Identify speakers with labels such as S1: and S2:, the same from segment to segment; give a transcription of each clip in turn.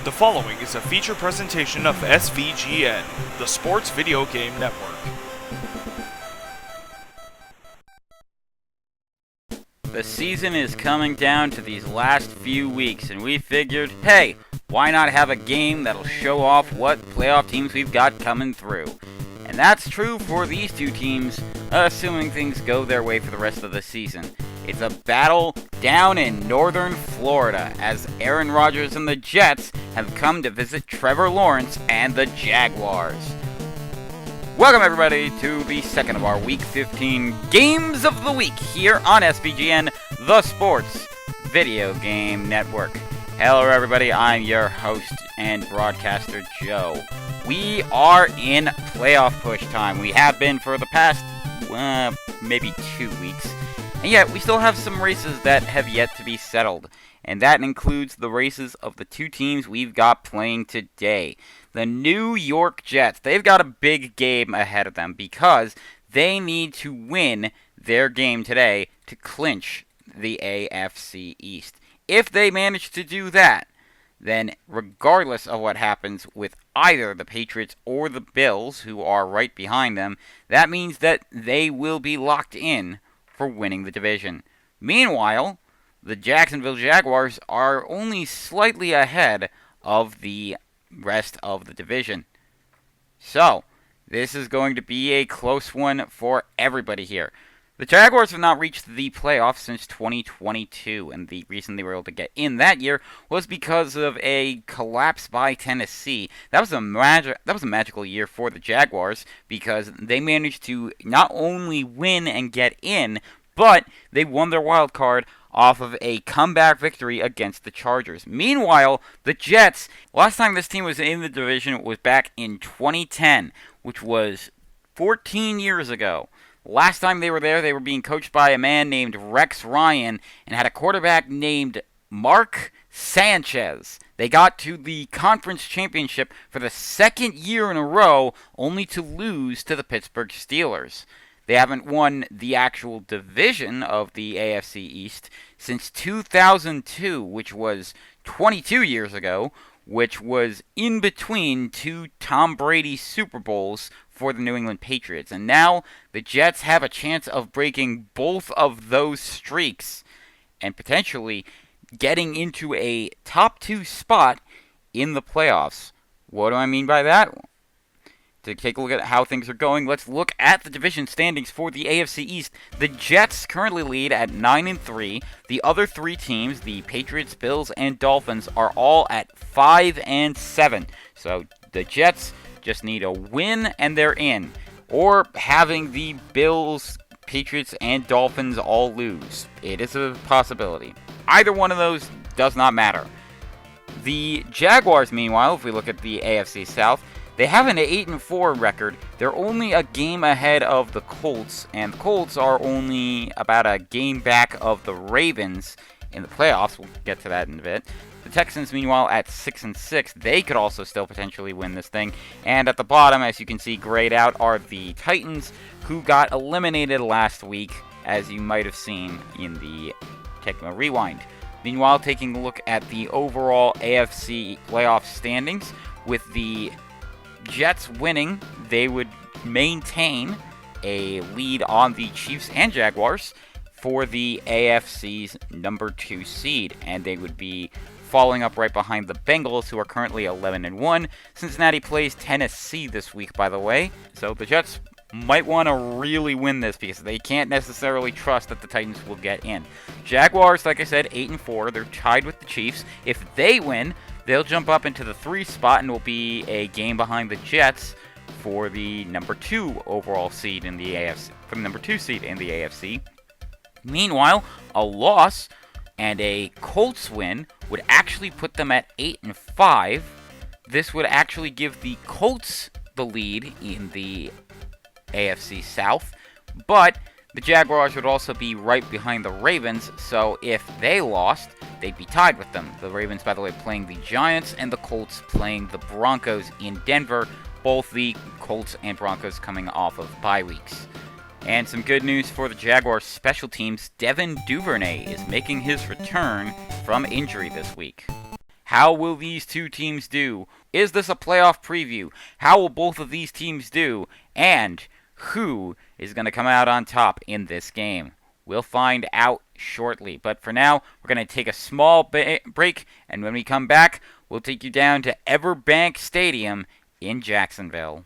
S1: The following is a feature presentation of SVGN, the Sports Video Game Network.
S2: The season is coming down to these last few weeks, and we figured, hey, why not have a game that'll show off what playoff teams we've got coming through? And that's true for these two teams, assuming things go their way for the rest of the season. It's a battle down in northern Florida, as Aaron Rodgers and the Jets have come to visit Trevor Lawrence and the Jaguars. Welcome everybody to the second of our Week 15 Games of the Week here on SVGN, the Sports Video Game Network. Hello everybody, I'm your host and broadcaster Joe. We are in playoff push time. We have been for the past, maybe 2 weeks. And yet, we still have some races that have yet to be settled. And that includes the races of the two teams we've got playing today. The New York Jets, they've got a big game ahead of them because they need to win their game today to clinch the AFC East. If they manage to do that, then regardless of what happens with either the Patriots or the Bills, who are right behind them, that means that they will be locked in for winning the division. Meanwhile, the Jacksonville Jaguars are only slightly ahead of the rest of the division. So, this is going to be a close one for everybody here. The Jaguars have not reached the playoffs since 2022, and the reason they were able to get in that year was because of a collapse by Tennessee. That was a magical year for the Jaguars because they managed to not only win and get in, but they won their wild card off of a comeback victory against the Chargers. Meanwhile, the Jets, last time this team was in the division was back in 2010, which was 14 years ago. Last time they were there, they were being coached by a man named Rex Ryan and had a quarterback named Mark Sanchez. They got to the conference championship for the second year in a row, only to lose to the Pittsburgh Steelers. They haven't won the actual division of the AFC East since 2002, which was 22 years ago, which was in between two Tom Brady Super Bowls for the New England Patriots. And now the Jets have a chance of breaking both of those streaks and potentially getting into a top 2 spot in the playoffs. What do I mean by that? To take a look at how things are going, let's look at the division standings for the AFC East. The Jets currently lead at 9-3. The other 3 teams, the Patriots, Bills, and Dolphins, are all at 5-7. So the Jets just need a win and they're in. Or having the Bills, Patriots, and Dolphins all lose. It is a possibility. Either one of those does not matter. The Jaguars, meanwhile, if we look at the AFC South, they have an 8-4 record. They're only a game ahead of the Colts, and the Colts are only about a game back of the Ravens in the playoffs. We'll get to that in a bit. The Texans, meanwhile, at 6-6, they could also still potentially win this thing. And at the bottom, as you can see grayed out, are the Titans, who got eliminated last week, as you might have seen in the Tecmo Rewind. Meanwhile, taking a look at the overall AFC playoff standings, with the Jets winning, they would maintain a lead on the Chiefs and Jaguars for the AFC's number 2 seed, and they would be following up right behind the Bengals, who are currently 11-1. Cincinnati plays Tennessee this week, by the way, so the Jets might want to really win this because they can't necessarily trust that the Titans will get in. Jaguars, like I said, 8-4. They're tied with the Chiefs. If they win, they'll jump up into the 3 spot and will be a game behind the Jets for the number 2 overall seed in the AFC, for the number 2 seed in the AFC. Meanwhile, a loss and a Colts win would actually put them at 8-5. This would actually give the Colts the lead in the AFC South, but the Jaguars would also be right behind the Ravens, so if they lost, they'd be tied with them. The Ravens, by the way, playing the Giants, and the Colts playing the Broncos in Denver, both the Colts and Broncos coming off of bye weeks. And some good news for the Jaguars special teams, Devin Duvernay is making his return from injury this week. How will these two teams do? Is this a playoff preview? How will both of these teams do? And who is going to come out on top in this game? We'll find out shortly. But for now, we're going to take a small break, and when we come back, we'll take you down to Everbank Stadium in Jacksonville.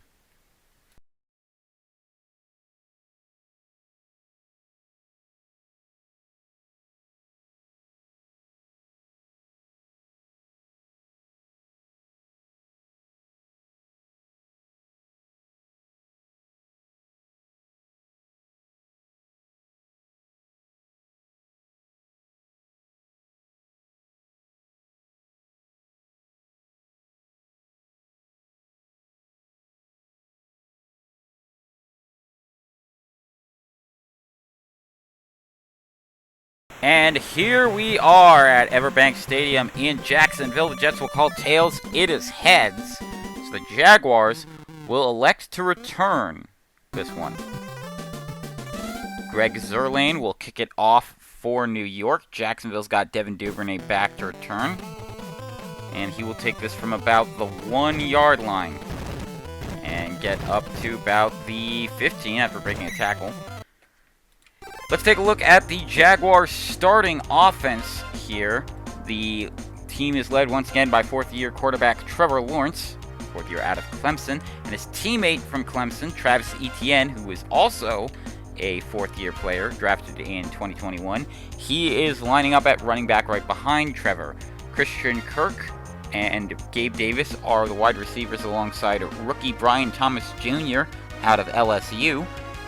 S2: And here we are at Everbank Stadium in Jacksonville. The Jets will call tails. It is heads. So the Jaguars will elect to return this one. Greg Zuerlein will kick it off for New York. Jacksonville's got Devin Duvernay back to return. And he will take this from about the 1-yard line and get up to about the 15 after breaking a tackle. Let's take a look at the Jaguars starting offense here. The team is led once again by fourth-year quarterback Trevor Lawrence, fourth year out of Clemson, and his teammate from Clemson, Travis Etienne, who is also a fourth-year player drafted in 2021. He is lining up at running back right behind Trevor. Christian Kirk and Gabe Davis are the wide receivers alongside rookie Brian Thomas Jr. out of LSU.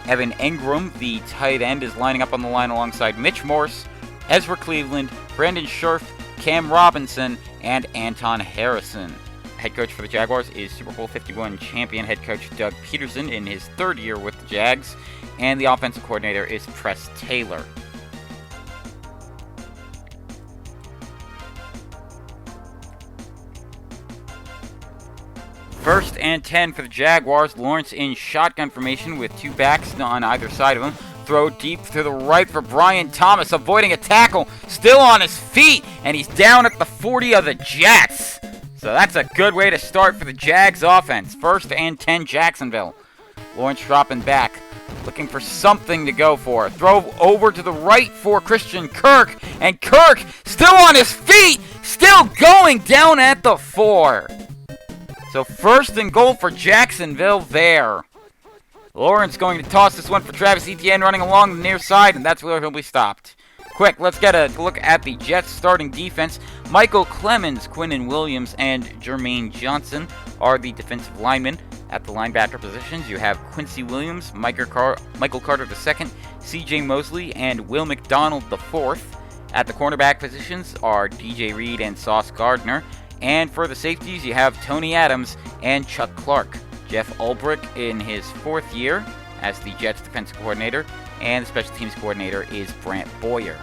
S2: Evan Engram, the tight end, is lining up on the line alongside Mitch Morse, Ezra Cleveland, Brandon Scherf, Cam Robinson, and Anton Harrison. Head coach for the Jaguars is Super Bowl 51 champion head coach Doug Peterson in his third year with the Jags, and the offensive coordinator is Press Taylor. First and 10 for the Jaguars. Lawrence in shotgun formation with two backs on either side of him. Throw deep to the right for Brian Thomas, avoiding a tackle. Still on his feet, and he's down at the 40 of the Jets. So that's a good way to start for the Jags offense. First and 10 Jacksonville. Lawrence dropping back, looking for something to go for. Throw over to the right for Christian Kirk, and Kirk still on his feet, still going down at the 4. So first and goal for Jacksonville there. Lawrence going to toss this one for Travis Etienne running along the near side, and that's where he'll be stopped. Quick, let's get a look at the Jets starting defense. Michael Clemens, Quinnen Williams, and Jermaine Johnson are the defensive linemen. At the linebacker positions, you have Quincy Williams, Michael Carter II, C.J. Mosley, and Will McDonald IV. At the cornerback positions are DJ Reed and Sauce Gardner. And for the safeties, you have Tony Adams and Chuck Clark. Jeff Ulbrich in his fourth year as the Jets defensive coordinator, and the special teams coordinator is Brant Boyer.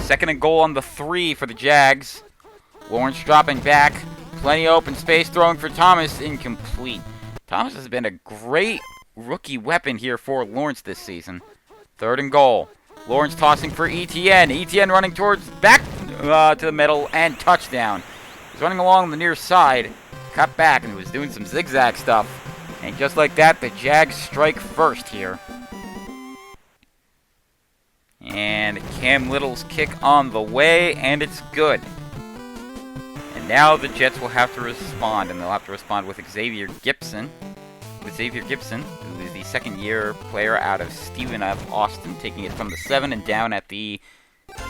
S2: Second and goal on the 3 for the Jags. Lawrence dropping back, plenty of open space, throwing for Thomas, incomplete. Thomas has been a great rookie weapon here for Lawrence this season. Third and goal. Lawrence tossing for Etienne. Etienne running towards back to the middle and touchdown. He's running along the near side, cut back, and was doing some zigzag stuff. And just like that, the Jags strike first here. And Cam Little's kick on the way, and it's good. And now the Jets will have to respond, and they'll have to respond with Xavier Gibson. Who is the second-year player out of Stephen F. Austin, taking it from the 7 and down at the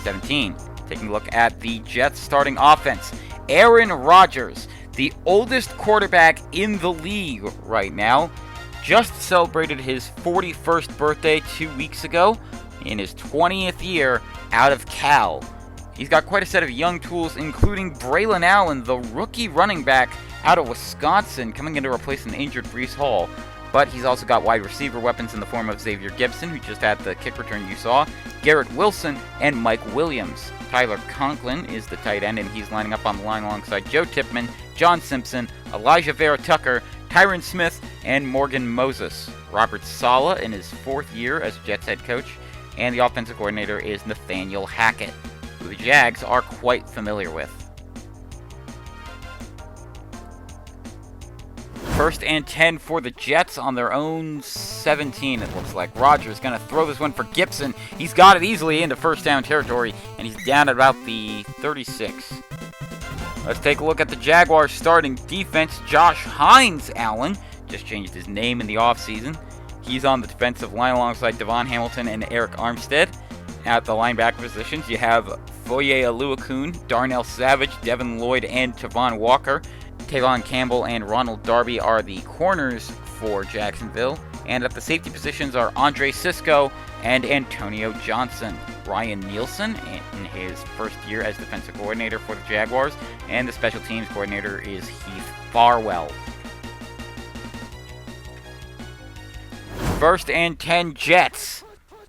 S2: 17. Taking a look at the Jets starting offense. Aaron Rodgers, the oldest quarterback in the league right now, just celebrated his 41st birthday 2 weeks ago in his 20th year out of Cal. He's got quite a set of young tools, including Braylon Allen, the rookie running back out of Wisconsin, coming in to replace an injured Breece Hall. But he's also got wide receiver weapons in the form of Xavier Gibson, who just had the kick return you saw, Garrett Wilson, and Mike Williams. Tyler Conklin is the tight end, and he's lining up on the line alongside Joe Tippmann, John Simpson, Elijah Vera Tucker, Tyron Smith, and Morgan Moses. Robert Saleh in his fourth year as Jets head coach, and the offensive coordinator is Nathaniel Hackett. who the Jags are quite familiar with. 1st and 10 for the Jets on their own 17, it looks like. Rodgers going to throw this one for Gibson. He's got it easily into first down territory, and he's down at about the 36. Let's take a look at the Jaguars starting defense. Josh Hines Allen just changed his name in the offseason. He's on the defensive line alongside Devon Hamilton and Eric Armstead. At the linebacker positions, you have Foye Aluakun, Darnell Savage, Devin Lloyd, and Tavon Walker. Tavon Campbell and Ronald Darby are the corners for Jacksonville. And at the safety positions are Andre Sisco and Antonio Johnson. Ryan Nielsen in his first year as defensive coordinator for the Jaguars. And the special teams coordinator is Heath Farwell. 1st and 10 Jets.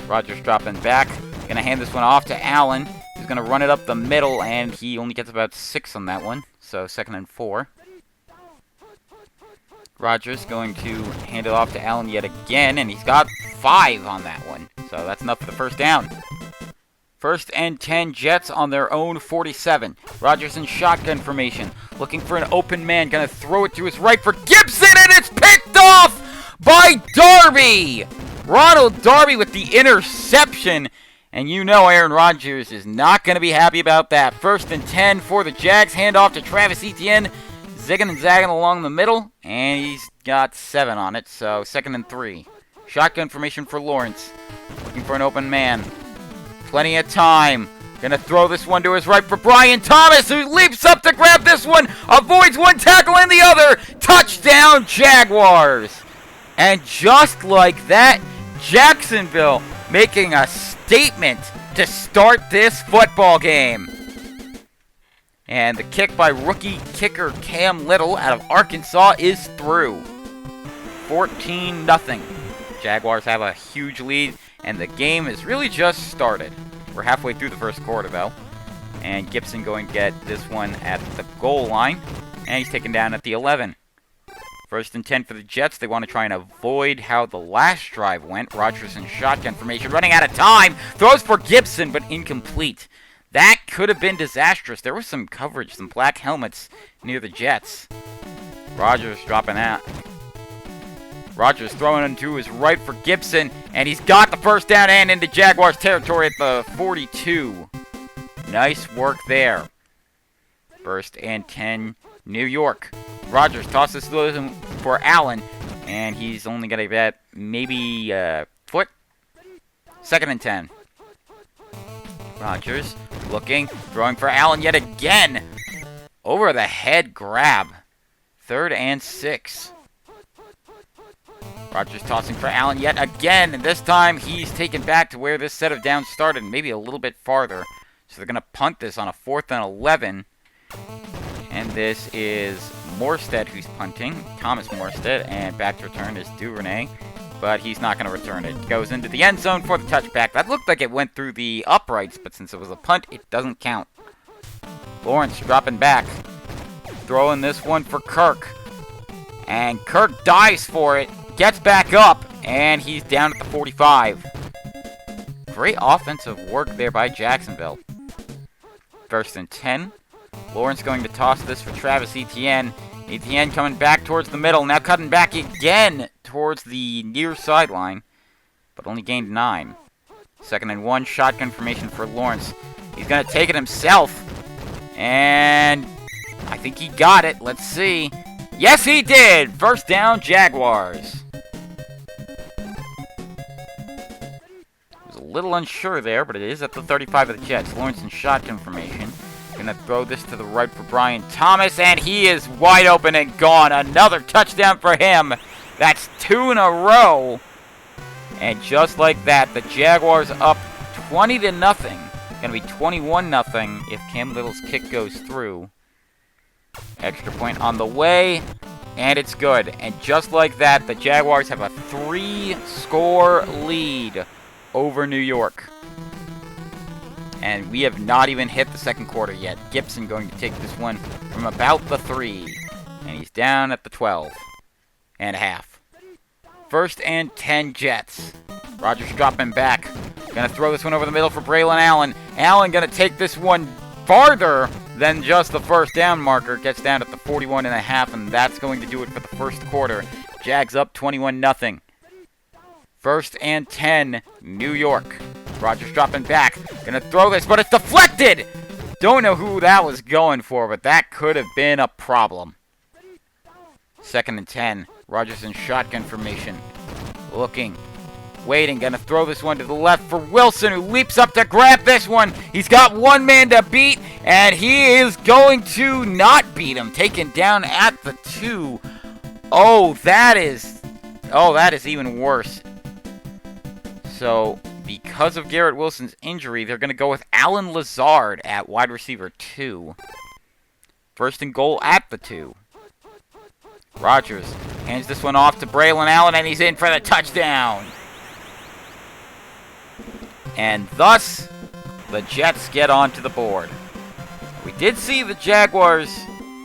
S2: Rodgers dropping back. Going to hand this one off to Allen. He's going to run it up the middle, and he only gets about 6 on that one. So 2nd and 4. Rodgers going to hand it off to Allen yet again, and he's got 5 on that one. So that's enough for the first down. 1st and 10 Jets on their own 47. Rodgers in shotgun formation, looking for an open man, going to throw it to his right for Gibson, and it's picked off by Darby! Ronald Darby with the interception, and you know Aaron Rodgers is not going to be happy about that. 1st and 10 for the Jags, handoff to Travis Etienne. Zigging and zagging along the middle, and he's got 7 on it, so 2nd and 3. Shotgun formation for Lawrence, looking for an open man. Plenty of time. Gonna throw this one to his right for Brian Thomas, who leaps up to grab this one, avoids one tackle and the other. Touchdown, Jaguars! And just like that, Jacksonville making a statement to start this football game. And the kick by rookie kicker Cam Little out of Arkansas is through. 14-0. Jaguars have a huge lead, and the game has really just started. We're halfway through the first quarter, though. And Gibson going to get this one at the goal line, and he's taken down at the 11. 1st and 10 for the Jets. They want to try and avoid how the last drive went. Rodgers in shotgun formation, running out of time. Throws for Gibson, but incomplete. That could have been disastrous. There was some coverage, some black helmets near the Jets. Rodgers dropping out. Rodgers throwing it to his right for Gibson, and he's got the first down and into Jaguars territory at the 42. Nice work there. 1st and 10, New York. Rodgers tosses for Allen, and he's only going to get maybe a foot. 2nd and 10. Rodgers looking, throwing for Allen yet again. Over the head grab. 3rd and 6. Rodgers tossing for Allen yet again, and this time he's taken back to where this set of downs started, maybe a little bit farther. So they're going to punt this on a 4th and 11. And this is Morstead who's punting, Thomas Morstead, and back to return is Duvernay. But he's not going to return it. Goes into the end zone for the touchback. That looked like it went through the uprights, but since it was a punt, it doesn't count. Lawrence dropping back. Throwing this one for Kirk. And Kirk dives for it. Gets back up. And he's down at the 45. Great offensive work there by Jacksonville. 1st and 10. Lawrence going to toss this for Travis Etienne. Etienne coming back towards the middle. Now cutting back again towards the near sideline. But only gained 9. 2nd and 1. Shotgun formation for Lawrence. He's going to take it himself. And I think he got it. Let's see. Yes, he did. 1st down, Jaguars. Was a little unsure there, but it is at the 35 of the Jets. Lawrence in shotgun formation. Gonna throw this to the right for Brian Thomas, and he is wide open and gone. Another touchdown for him. That's 2 in a row. And just like that, the Jaguars up 20-0. Gonna be 21-0 if Cam Little's kick goes through. Extra point on the way, and it's good. And just like that, the Jaguars have a 3-score lead over New York. And we have not even hit the second quarter yet. Gibson going to take this one from about the 3. And he's down at the 12 and a half. 1st and 10 Jets. Rodgers dropping back. Gonna throw this one over the middle for Braylon Allen. Allen gonna take this one farther than just the first down marker. Gets down at the 41.5, and that's going to do it for the first quarter. Jags up 21-0. First and 10, New York. Rodgers dropping back. Gonna throw this, but it's deflected! Don't know who that was going for, but that could have been a problem. Second and 10. Rodgers in shotgun formation. Looking. Waiting. Gonna throw this one to the left for Wilson, who leaps up to grab this one. He's got one man to beat, and he is going to not beat him. Taken down at the 2. Oh, that is even worse. So, because of Garrett Wilson's injury, they're going to go with Alan Lazard at wide receiver 2. First and goal at the 2. Rodgers hands this one off to Braylon Allen, and he's in for the touchdown. And thus, the Jets get onto the board. We did see the Jaguars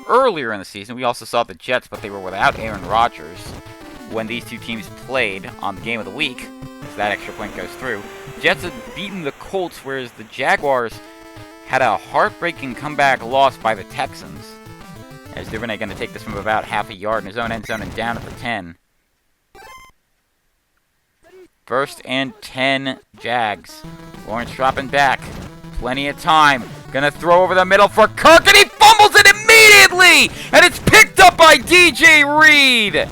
S2: earlier in the season. We also saw the Jets, but they were without Aaron Rodgers when these two teams played on the game of the week. That extra point goes through. Jets had beaten the Colts, whereas the Jaguars had a heartbreaking comeback loss by the Texans. As Duvernay going to take this from about half a yard in his own end zone and down at the 10. First and 10, Jags. Lawrence dropping back. Plenty of time. Gonna throw over the middle for Kirk, and he fumbles it immediately! And it's picked up by DJ Reed!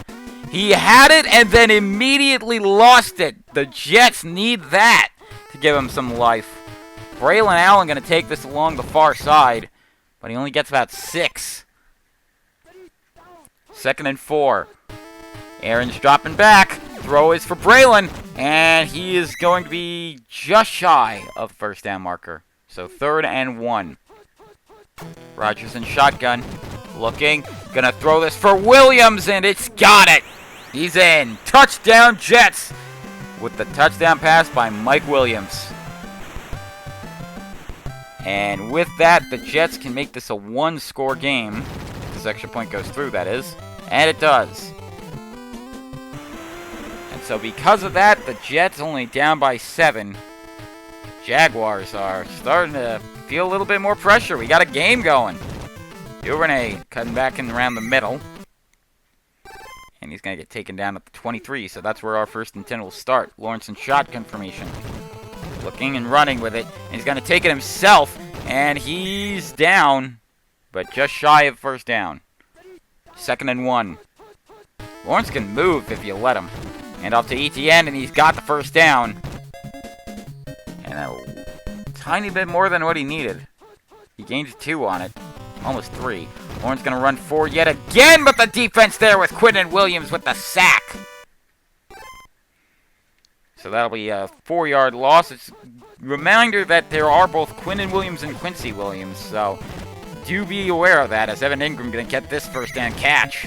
S2: He had it and then immediately lost it. The Jets need that to give him some life. Braylon Allen going to take this along the far side, but he only gets about 6. Second and 4. Aaron's dropping back. Throw is for Braylon, and he is going to be just shy of the first down marker. So third and 1. Rodgers in shotgun. Looking. Going to throw this for Williams, and it's got it. He's in. Touchdown Jets with the touchdown pass by Mike Williams. And with that, the Jets can make this a 1-score game. If this extra point goes through, that is. And it does. And so because of that, the Jets only down by 7. Jaguars are starting to feel a little bit more pressure. We got a game going. Duvernay cutting back in around the middle. And he's going to get taken down at the 23, so that's where our first and 10 will start. Lawrence in shotgun formation. Looking and running with it. And he's going to take it himself, and he's down, but just shy of first down. Second and 1. Lawrence can move if you let him. And off to Etienne, and he's got the first down. And a tiny bit more than what he needed. He gained 2 on it. Almost 3. Lawrence going to run forward yet again, but the defense there with Quinnen Williams with the sack. So that'll be a 4-yard loss. It's a reminder that there are both Quinnen Williams and Quincy Williams, so do be aware of that, as Evan Ingram going to get this first down catch.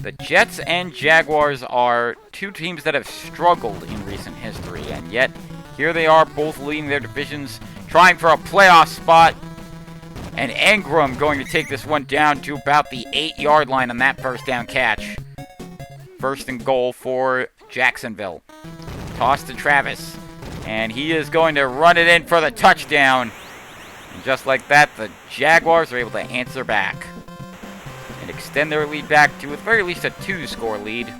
S2: The Jets and Jaguars are two teams that have struggled in recent history, and yet here they are both leading their divisions, trying for a playoff spot. And Ingram going to take this one down to about the 8-yard line on that first down catch. First and goal for Jacksonville. Toss to Travis. And he is going to run it in for the touchdown. And just like that, the Jaguars are able to answer back. And extend their lead back to at very least a 2-score lead.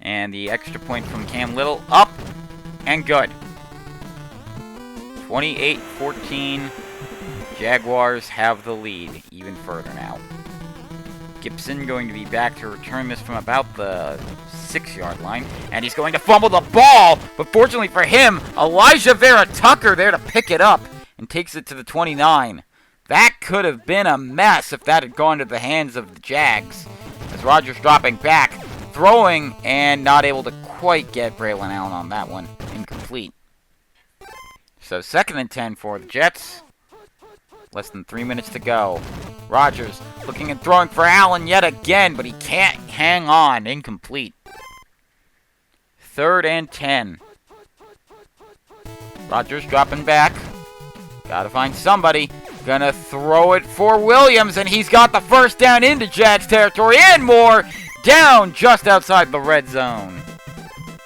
S2: And the extra point from Cam Little up and good. 28-14, Jaguars have the lead even further now. Gibson going to be back to return this from about the 6-yard line, and he's going to fumble the ball, but fortunately for him, Elijah Vera Tucker there to pick it up and takes it to the 29. That could have been a mess if that had gone to the hands of the Jags, as Rodgers dropping back, throwing, and not able to quite get Braylon Allen on that one. Incomplete. So second and 10 for the Jets. Less than 3 minutes to go. Rodgers looking and throwing for Allen yet again, but he can't hang on. Incomplete. Third and 10. Rodgers dropping back. Gotta find somebody. Gonna throw it for Williams, and he's got the first down into Jags territory and more. Down just outside the red zone.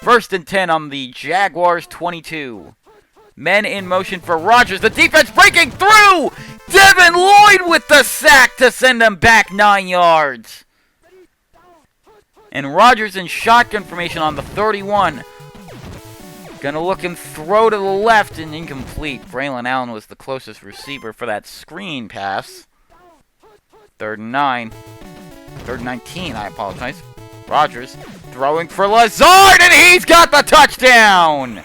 S2: First and 10 on the Jaguars 22. Men in motion for Rodgers. The defense breaking through! Devin Lloyd with the sack to send him back 9 yards. And Rodgers in shotgun formation on the 31. Gonna look and throw to the left and incomplete. Braylon Allen was the closest receiver for that screen pass. 3rd and 9. 3rd and 19, I apologize. Rodgers throwing for Lazard, and he's got the touchdown!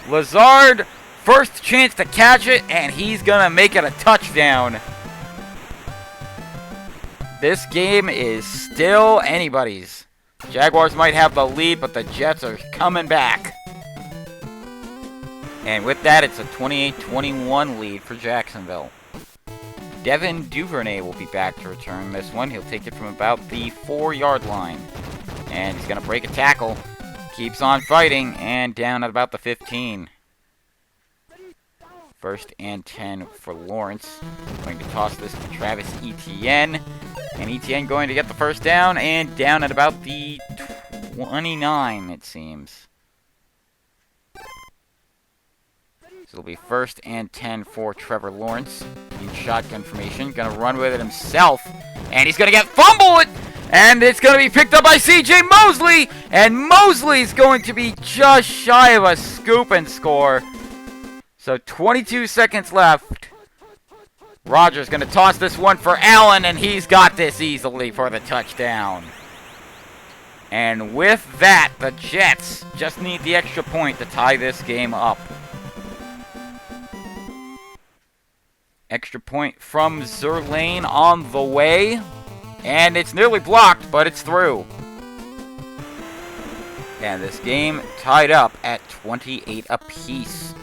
S2: Lazard, first chance to catch it, and he's gonna make it a touchdown. This game is still anybody's. Jaguars might have the lead, but the Jets are coming back. And with that, it's a 28-21 lead for Jacksonville. Devin Duvernay will be back to return this one. He'll take it from about the 4-yard line. And he's going to break a tackle. Keeps on fighting, and down at about the 15. First and 10 for Lawrence. Going to toss this to Travis Etienne. And Etienne going to get the first down, and down at about the 29, it seems. So it'll be first and 10 for Trevor Lawrence in shotgun formation. Gonna run with it himself. And he's gonna get fumbled! And it's gonna be picked up by C.J. Mosley! And Mosley's going to be just shy of a scoop and score. So 22 seconds left. Rodgers gonna toss this one for Allen, and he's got this easily for the touchdown. And with that, the Jets just need the extra point to tie this game up. Extra point from Zerlane on the way. And it's nearly blocked, but it's through. And this game tied up at 28 apiece.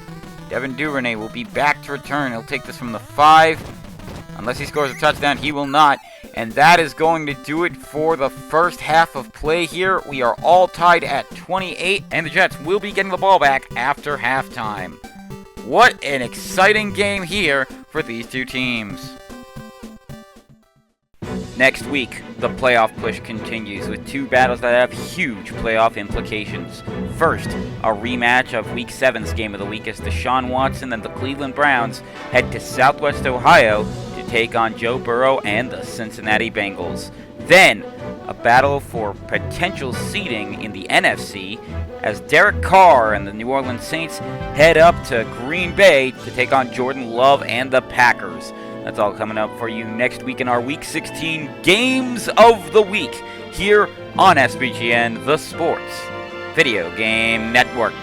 S2: Devin Duvernay will be back to return. He'll take this from the 5. Unless he scores a touchdown, he will not. And that is going to do it for the first half of play here. We are all tied at 28. And the Jets will be getting the ball back after halftime. What an exciting game here for these two teams. Next week, the playoff push continues with two battles that have huge playoff implications. First, a rematch of Week 7's Game of the Week as Deshaun Watson and the Cleveland Browns head to Southwest Ohio to take on Joe Burrow and the Cincinnati Bengals. Then, a battle for potential seeding in the NFC as Derek Carr and the New Orleans Saints head up to Green Bay to take on Jordan Love and the Packers. That's all coming up for you next week in our Week 16 Games of the Week here on SVGN, the Sports Video Game Network.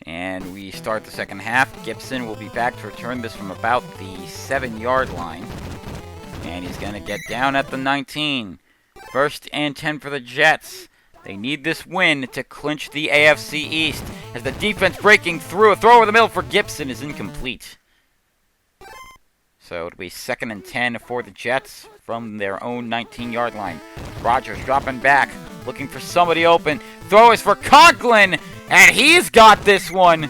S2: And we start the second half. Gibson will be back to return this from about the 7-yard line. And he's going to get down at the 19. First and 10 for the Jets. They need this win to clinch the AFC East as the defense breaking through. A throw over the middle for Gibson is incomplete. So it'll be 2nd and 10 for the Jets from their own 19-yard line. Rodgers dropping back, looking for somebody open. Throw is for Conklin, and he's got this one.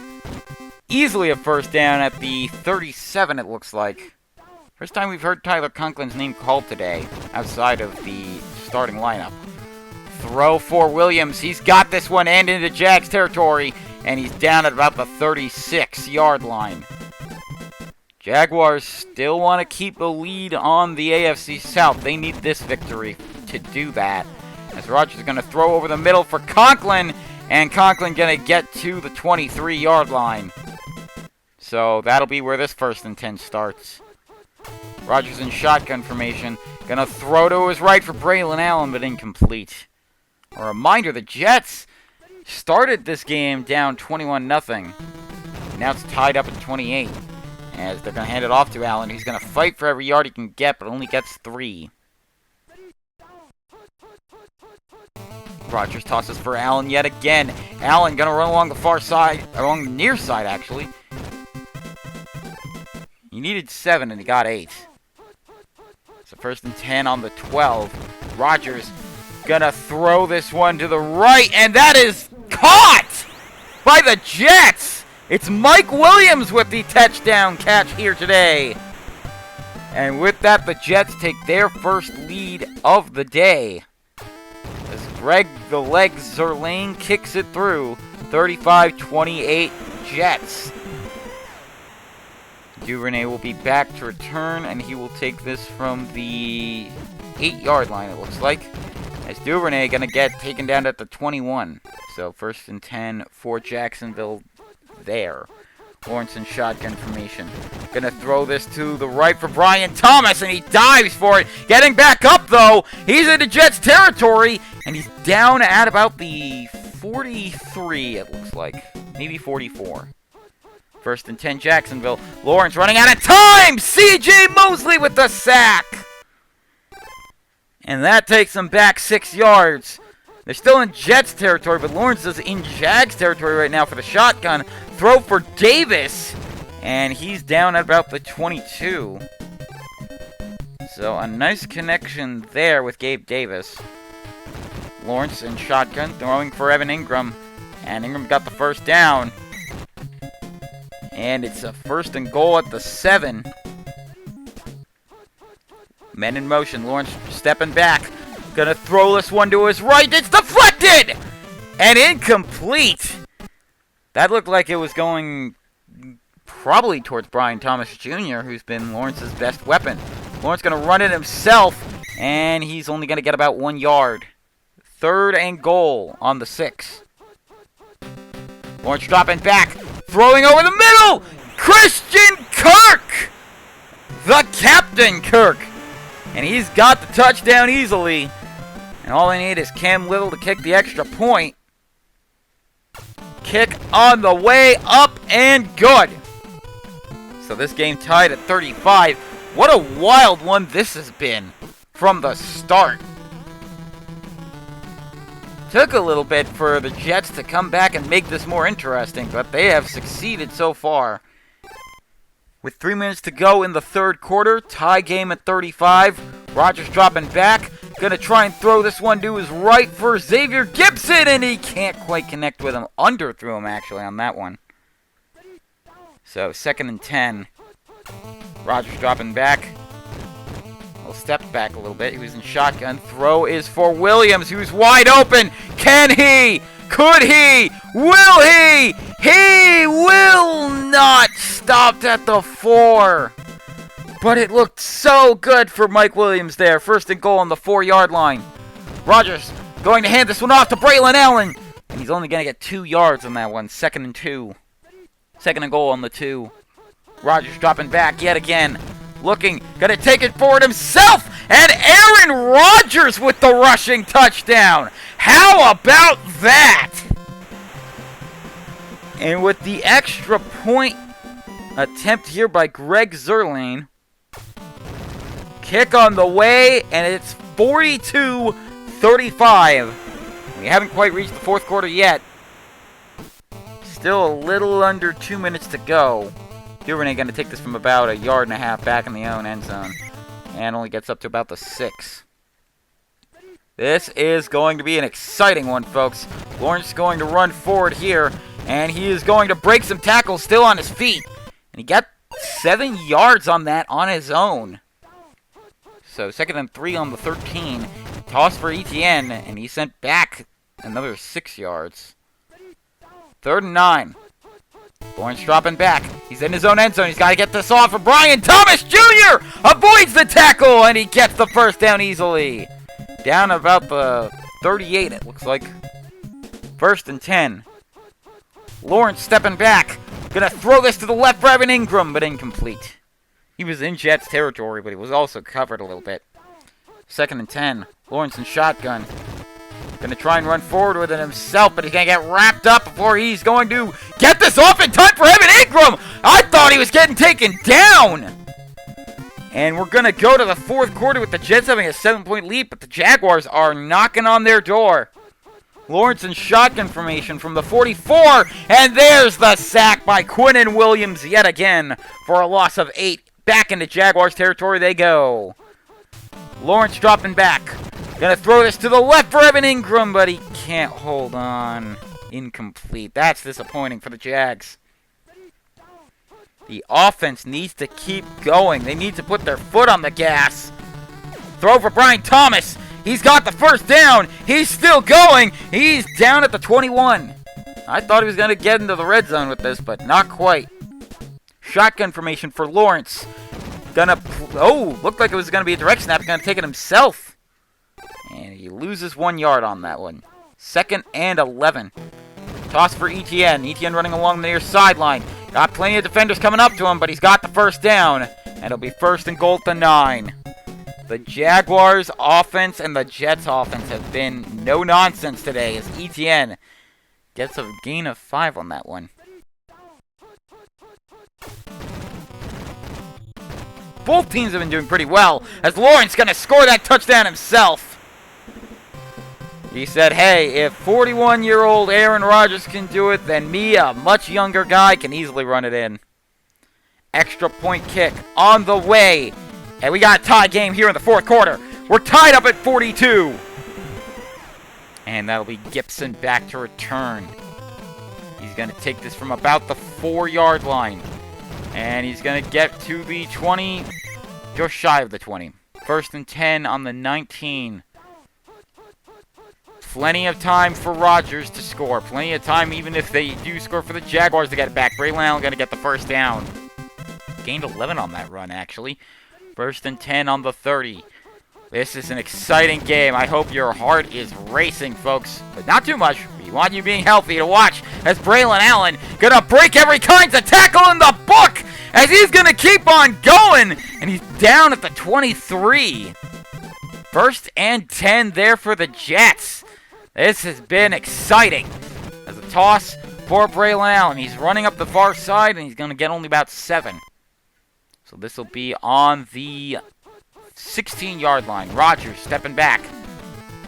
S2: Easily a first down at the 37, it looks like. First time we've heard Tyler Conklin's name called today, outside of the starting lineup. Throw for Williams. He's got this one and into Jags territory, and he's down at about the 36-yard line. Jaguars still want to keep the lead on the AFC South. They need this victory to do that. As Rodgers is going to throw over the middle for Conklin, and Conklin going to get to the 23-yard line. So that'll be where this 1st and 10 starts. Rodgers in shotgun formation. Going to throw to his right for Braylon Allen, but incomplete. A reminder, the Jets started this game down 21-0. Now it's tied up at 28. As they're going to hand it off to Allen. He's going to fight for every yard he can get, but only gets 3. Rodgers tosses for Allen yet again. Allen going to run along the far side, along the near side, actually. He needed 7, and he got 8. So 1st and 10 on the 12. Rodgers going to throw this one to the right, and that is caught by the Jets! It's Mike Williams with the touchdown catch here today. And with that, the Jets take their first lead of the day. As Greg the Leg Zerlane kicks it through. 35-28 Jets. Duvernay will be back to return, and he will take this from the 8-yard line, it looks like. As Duvernay going to get taken down at the 21. So 1st and 10 for Jacksonville there. Lawrence in shotgun formation. Going to throw this to the right for Brian Thomas, and he dives for it. Getting back up, though. He's into Jets territory, and he's down at about the 43, it looks like. Maybe 44. 1st and 10 Jacksonville. Lawrence running out of time! C.J. Mosley with the sack! And that takes them back 6 yards. They're still in Jets territory, but Lawrence is in Jags territory right now for the shotgun. Throw for Davis, and he's down at about the 22. So a nice connection there with Gabe Davis. Lawrence in shotgun, throwing for Evan Ingram. And Ingram got the first down. And it's a 1st and goal at the 7. Men in motion. Lawrence stepping back. Gonna throw this one to his right. It's deflected! And incomplete. That looked like it was going probably towards Brian Thomas Jr., who's been Lawrence's best weapon. Lawrence gonna run it himself. And he's only gonna get about 1 yard. 3rd and goal on the 6. Lawrence dropping back. Throwing over the middle! Christian Kirk! The Captain Kirk! And he's got the touchdown easily. And all they need is Cam Little to kick the extra point. Kick on the way up and good. So this game tied at 35. What a wild one this has been from the start. Took a little bit for the Jets to come back and make this more interesting, but they have succeeded so far. With 3 minutes to go in the 3rd quarter, tie game at 35. Rodgers dropping back. Gonna try and throw this one to his right for Xavier Gibson, and he can't quite connect with him. Underthrew him, actually, on that one. So, 2nd and 10. Rodgers dropping back. Well, stepped back a little bit. He was in shotgun. Throw is for Williams, who's wide open. Can he? Could he? Will he? He will not. Stopped at the 4. But it looked so good for Mike Williams there. 1st and goal on the 4-yard line. Rodgers going to hand this one off to Braylon Allen. And he's only going to get 2 yards on that one. 2nd and 2. 2nd and goal on the 2. Rodgers dropping back yet again. Looking, gonna take it forward himself, and Aaron Rodgers with the rushing touchdown. How about that? And with the extra point attempt here by Greg Zerlane, kick on the way, and it's 42-35. We haven't quite reached the 4th quarter yet. Still a little under 2 minutes to go. Duvernay going to take this from about 1.5 yards back in the own end zone. And only gets up to about the 6. This is going to be an exciting one, folks. Lawrence is going to run forward here. And he is going to break some tackles still on his feet. And he got 7 yards on that on his own. So 2nd and 3 on the 13. Toss for Etienne. And he sent back another 6 yards. 3rd and 9. Lawrence dropping back. He's in his own end zone. He's got to get this off for Brian Thomas Jr. Avoids the tackle, and he gets the first down easily. Down about the 38, it looks like. 1st and 10. Lawrence stepping back. Gonna throw this to the left for Evan Ingram, but incomplete. He was in Jets territory, but he was also covered a little bit. 2nd and 10. Lawrence in shotgun. Gonna try and run forward with it himself, but he's gonna get wrapped up before he's going to get this off in time for Evan Ingram! I thought he was getting taken down! And we're gonna go to the 4th quarter with the Jets having a 7-point lead, but the Jaguars are knocking on their door. Lawrence in shotgun formation from the 44, and there's the sack by Quinnen Williams yet again for a loss of 8. Back into Jaguars territory they go. Lawrence dropping back. Gonna throw this to the left for Evan Ingram, but he can't hold on. Incomplete. That's disappointing for the Jags. The offense needs to keep going. They need to put their foot on the gas. Throw for Brian Thomas. He's got the first down. He's still going. He's down at the 21. I thought he was going to get into the red zone with this, but not quite. Shotgun formation for Lawrence. Looked like it was going to be a direct snap. He's going to take it himself. And he loses 1 yard on that one. 2nd and 11. Toss for ETN. ETN running along the near sideline. Got plenty of defenders coming up to him, but he's got the first down. And it'll be 1st and goal at the 9. The Jaguars offense and the Jets offense have been no nonsense today as ETN gets a gain of 5 on that one. Both teams have been doing pretty well as Lawrence going to score that touchdown himself. He said, hey, if 41-year-old Aaron Rodgers can do it, then me, a much younger guy, can easily run it in. Extra point kick on the way. And we got a tie game here in the 4th quarter. We're tied up at 42. And that'll be Gibson back to return. He's going to take this from about the 4-yard line. And he's going to get to the 20, just shy of the 20. 1st and 10 on the 19. Plenty of time for Rodgers to score. Plenty of time even if they do score for the Jaguars to get it back. Braylon Allen going to get the first down. Gained 11 on that run, actually. 1st and 10 on the 30. This is an exciting game. I hope your heart is racing, folks. But not too much. We want you being healthy to watch as Braylon Allen going to break every kind of tackle in the book as he's going to keep on going. And he's down at the 23. 1st and 10 there for the Jets. This has been exciting. As a toss for Braylon Allen. He's running up the far side and he's going to get only about 7. So this will be on the 16-yard line. Rodgers stepping back.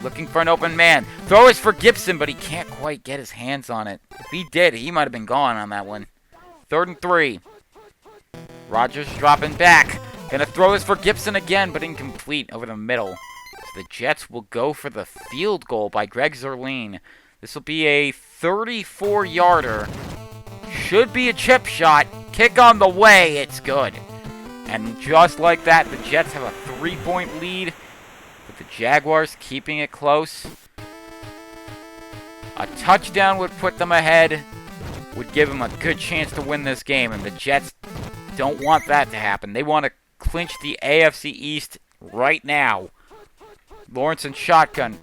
S2: Looking for an open man. Throw is for Gibson, but he can't quite get his hands on it. If he did, he might have been gone on that one. 3rd and 3. Rodgers dropping back. Gonna throw this for Gibson again, but incomplete over the middle. So the Jets will go for the field goal by Greg Zerline. This will be a 34-yarder. Should be a chip shot. Kick on the way. It's good. And just like that, the Jets have a 3-point lead, with the Jaguars keeping it close. A touchdown would put them ahead, would give them a good chance to win this game, and the Jets don't want that to happen. They want to clinch the AFC East right now. Lawrence in shotgun,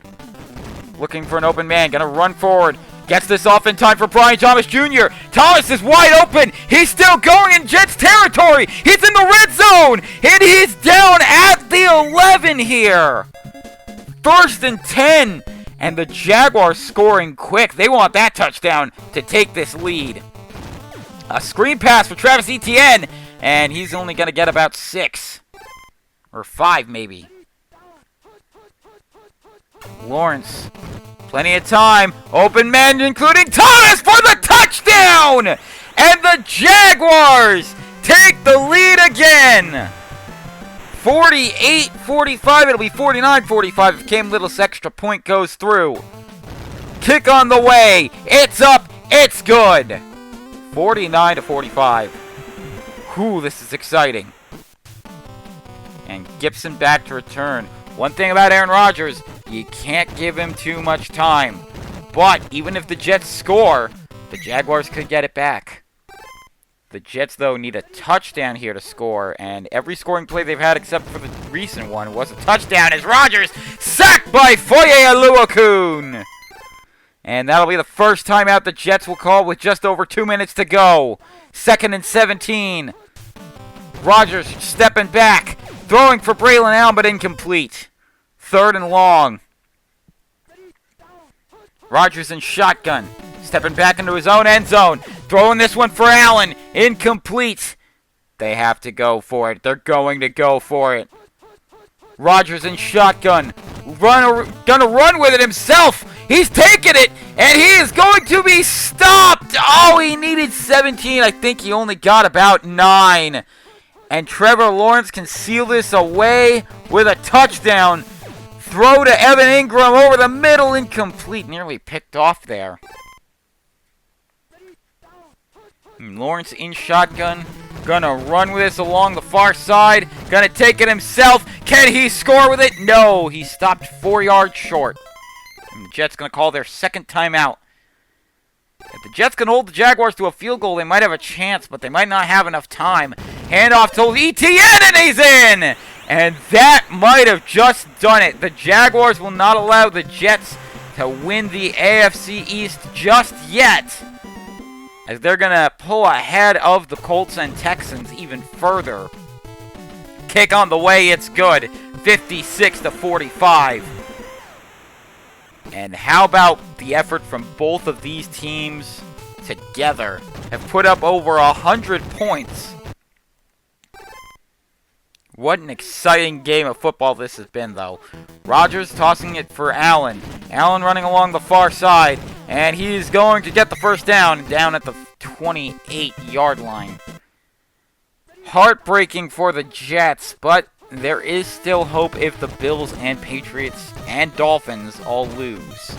S2: looking for an open man, gonna run forward. Gets this off in time for Brian Thomas Jr. Thomas is wide open. He's still going in Jets territory. He's in the red zone. And he's down at the 11 here. 1st and 10. And the Jaguars scoring quick. They want that touchdown to take this lead. A screen pass for Travis Etienne. And he's only going to get about 6. Or 5 maybe. Lawrence. Plenty of time. Open man, including Thomas for the touchdown! And the Jaguars take the lead again. 48-45. It'll be 49-45 if Cam Little's extra point goes through. Kick on the way. It's up. It's good. 49-45. Whew, this is exciting. And Gibson back to return. One thing about Aaron Rodgers, you can't give him too much time. But even if the Jets score, the Jaguars could get it back. The Jets, though, need a touchdown here to score, and every scoring play they've had except for the recent one was a touchdown as Rodgers sacked by Foye Oluokun. And that'll be the first time out the Jets will call with just over 2 minutes to go. 2nd and 17. Rodgers stepping back, throwing for Braylon Allen, but incomplete. 3rd and long. Rodgers in shotgun. Stepping back into his own end zone. Throwing this one for Allen. Incomplete. They have to go for it. They're going to go for it. Rodgers in shotgun. Gonna run with it himself. He's taking it. And he is going to be stopped. Oh, he needed 17. I think he only got about 9. And Trevor Lawrence can seal this away with a touchdown. Throw to Evan Ingram over the middle. Incomplete. Nearly picked off there. Lawrence in shotgun. Gonna run with this along the far side. Gonna take it himself. Can he score with it? No, he stopped 4 yards short. And the Jets gonna call their second timeout. If the Jets can hold the Jaguars to a field goal, they might have a chance, but they might not have enough time. Handoff to ETN, and he's in! And that might have just done it. The Jaguars will not allow the Jets to win the AFC East just yet, as they're going to pull ahead of the Colts and Texans even further. Kick on the way, it's good. 56-45. And how about the effort from both of these teams together? Have put up over 100 points. What an exciting game of football this has been, though. Rodgers tossing it for Allen. Allen running along the far side. And he's going to get the first down at the 28-yard line. Heartbreaking for the Jets, but there is still hope if the Bills and Patriots and Dolphins all lose.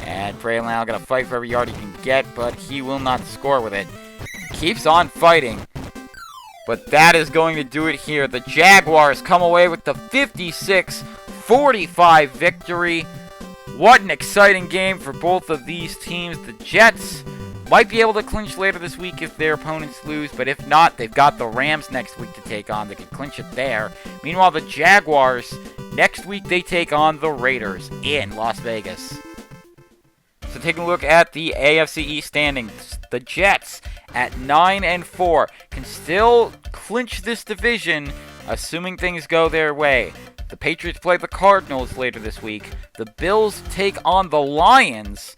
S2: And Bray now going to fight for every yard he can get, but he will not score with it. Keeps on fighting. But that is going to do it here. The Jaguars come away with the 56-45 victory. What an exciting game for both of these teams. The Jets might be able to clinch later this week if their opponents lose, but if not, they've got the Rams next week to take on. They can clinch it there. Meanwhile, the Jaguars, next week they take on the Raiders in Las Vegas. So taking a look at the AFC East standings, the Jets at 9-4 can still clinch this division, assuming things go their way. The Patriots play the Cardinals later this week. The Bills take on the Lions,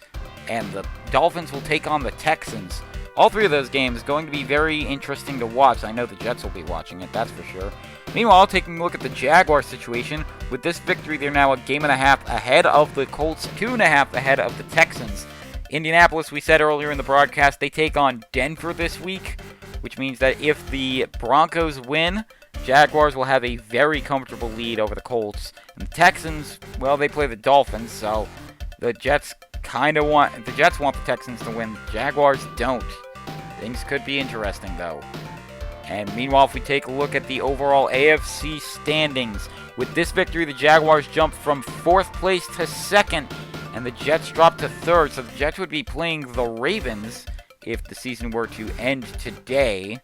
S2: and the Dolphins will take on the Texans. All three of those games going to be very interesting to watch. I know the Jets will be watching it, that's for sure. Meanwhile, taking a look at the Jaguars situation, with this victory, they're now a game and a half ahead of the Colts, 2.5 ahead of the Texans. Indianapolis, we said earlier in the broadcast, they take on Denver this week, which means that if the Broncos win, Jaguars will have a very comfortable lead over the Colts. And the Texans, well, they play the Dolphins, so the Jets want the Texans to win. Jaguars don't. Things could be interesting, though. And meanwhile, if we take a look at the overall AFC standings, with this victory, the Jaguars jump from 4th place to 2nd, and the Jets drop to 3rd. So the Jets would be playing the Ravens if the season were to end today.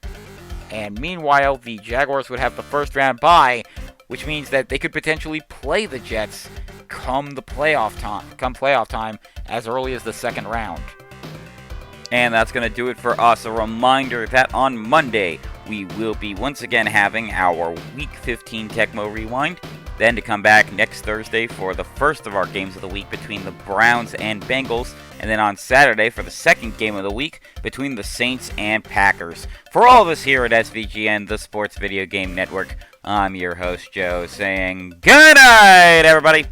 S2: And meanwhile, the Jaguars would have the first round bye, which means that they could potentially play the Jets come playoff time as early as the second round. And that's going to do it for us. A reminder that on Monday, we will be once again having our Week 15 Tecmo Rewind. Then to come back next Thursday for the first of our games of the week between the Browns and Bengals. And then on Saturday for the second game of the week between the Saints and Packers. For all of us here at SVGN, the Sports Video Game Network, I'm your host, Joe, saying good night, everybody.